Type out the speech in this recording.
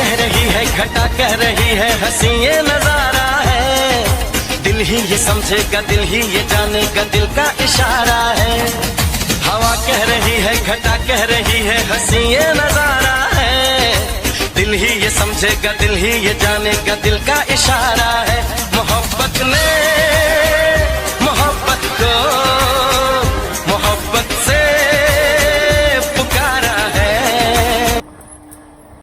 कह रही है, घटा कह रही है, हंसी ये नजारा है। दिल ही ये समझेगा, दिल ही ये जानेगा, दिल का इशारा है। हवा कह रही है, घटा कह रही है, हंसी ये नजारा है। दिल ही ये समझेगा, दिल ही ये जानेगा, दिल का इशारा है। मोहब्बत ने